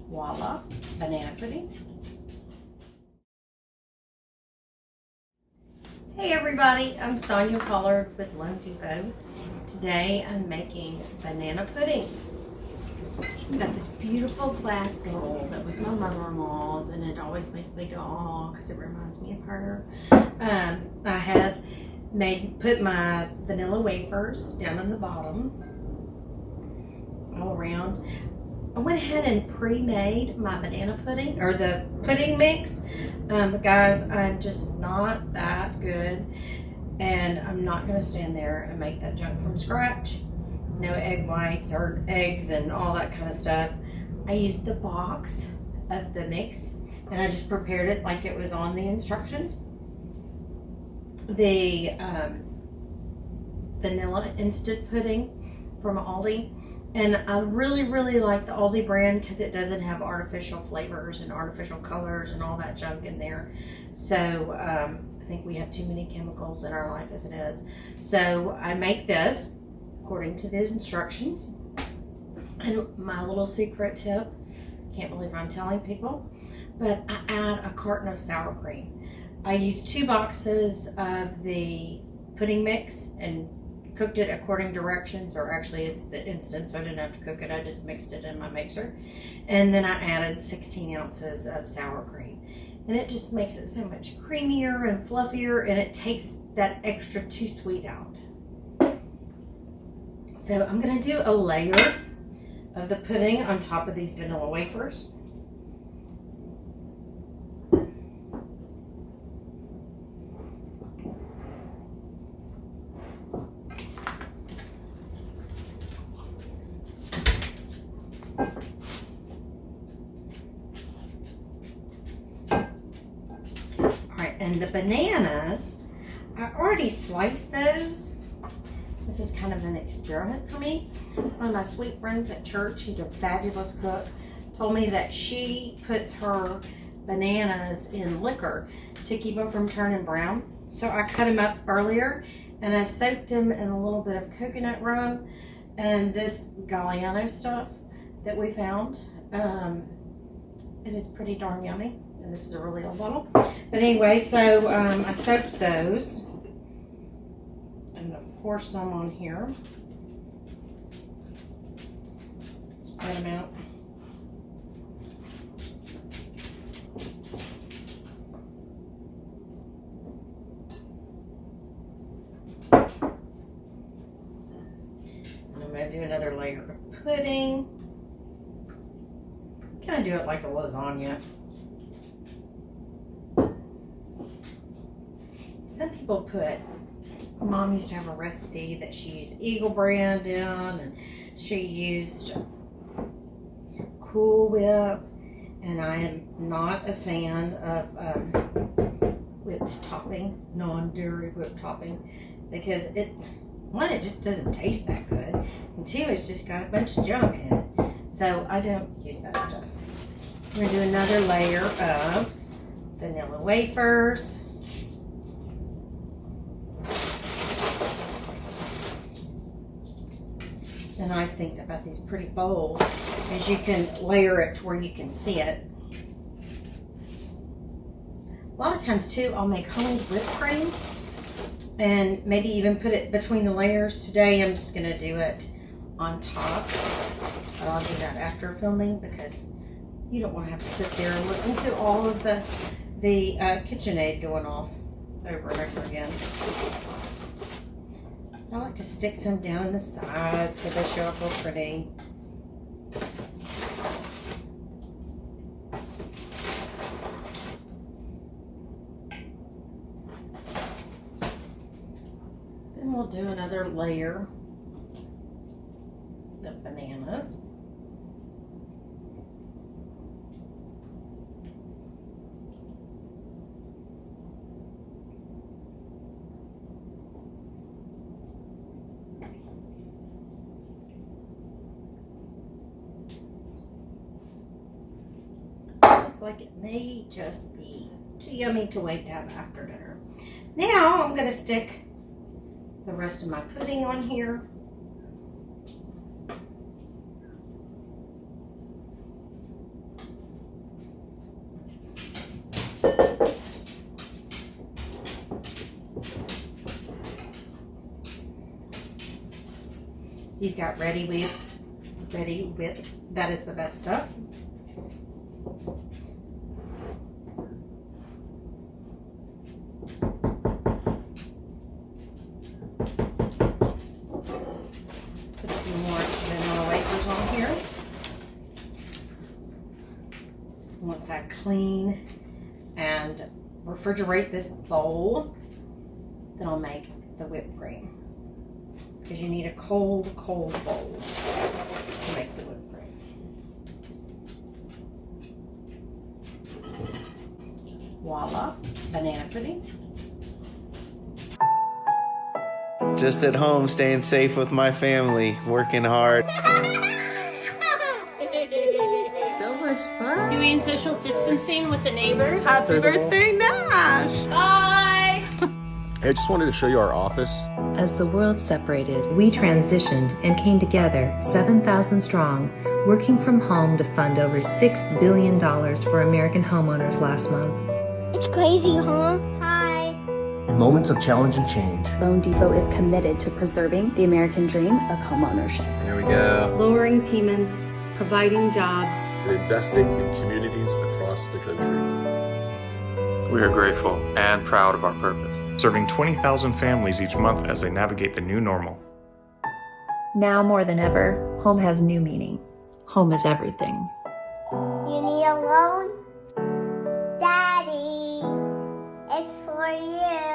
Voila, banana pudding. Hey everybody, I'm Sonia Pollard with Loan Depot. Today I'm making banana pudding. I've got this beautiful glass bowl that was my mother-in-law's, and it always makes me go oh because it reminds me of her. I have put my vanilla wafers down in the bottom all around. I went ahead and pre-made my banana pudding, or the pudding mix. Guys, I'm just not that good, and I'm not going to stand there and make that junk from scratch. No egg whites or eggs and all that kind of stuff. I used the box of the mix, and I just prepared it like it was on the instructions. The vanilla instant pudding from Aldi. And I really, really like the Aldi brand because it doesn't have artificial flavors and artificial colors and all that junk in there. So I think we have too many chemicals in our life as it is. So I make this according to the instructions. And my little secret tip, can't believe I'm telling people, but I add a carton of sour cream. I use 2 boxes of the pudding mix and cooked it according to directions, or actually it's the instant, so I didn't have to cook it. I just mixed it in my mixer. And then I added 16 ounces of sour cream. And it just makes it so much creamier and fluffier, and it takes that extra too sweet out. So I'm gonna do a layer of the pudding on top of these vanilla wafers. And the bananas, I already sliced those. This is kind of an experiment for me. One of my sweet friends at church, she's a fabulous cook, told me that she puts her bananas in liquor to keep them from turning brown. So I cut them up earlier and I soaked them in a little bit of coconut rum and this Galliano stuff that we found. It is pretty darn yummy. And this is a really old bottle. But anyway, so I soaked those. I'm going to pour some on here. Spread them out. And I'm going to do another layer of pudding. Can I do it like a lasagna? Some people put, Mom used to have a recipe that she used Eagle brand in, and she used Cool Whip, and I am not a fan of whipped topping, non-dairy whipped topping, because one, it just doesn't taste that good, and 2, it's just got a bunch of junk in it, so I don't use that stuff. We're going to do another layer of vanilla wafers. The nice things about these pretty bowls is you can layer it to where you can see it. A lot of times too, I'll make homemade whipped cream and maybe even put it between the layers. Today I'm just gonna do it on top, but I'll do that after filming because you don't want to have to sit there and listen to all of the KitchenAid going off over and over again. I like to stick some down in the sides so they show up real pretty. Then we'll do another layer of bananas. Like it may just be too yummy to wait to have after dinner. Now I'm going to stick the rest of my pudding on here. You've got Ready Whip. That is the best stuff. Put a few more vanilla wafers on here. Once I clean and refrigerate this bowl, then I'll make the whipped cream. Because you need a cold bowl to make the whipped cream. Voila, banana pudding. Just at home, staying safe with my family, working hard. So much fun. Doing social distancing with the neighbors. Happy birthday, Nash. Bye. Hey, I just wanted to show you our office. As the world separated, we transitioned and came together, 7,000 strong, working from home to fund over $6 billion for American homeowners last month. It's crazy, huh? Hi. In moments of challenge and change, Loan Depot is committed to preserving the American dream of homeownership. Here we go. Lowering payments, providing jobs, and investing in communities across the country. We are grateful and proud of our purpose. Serving 20,000 families each month as they navigate the new normal. Now more than ever, home has new meaning. Home is everything. You need a loan? Daddy, it's for you.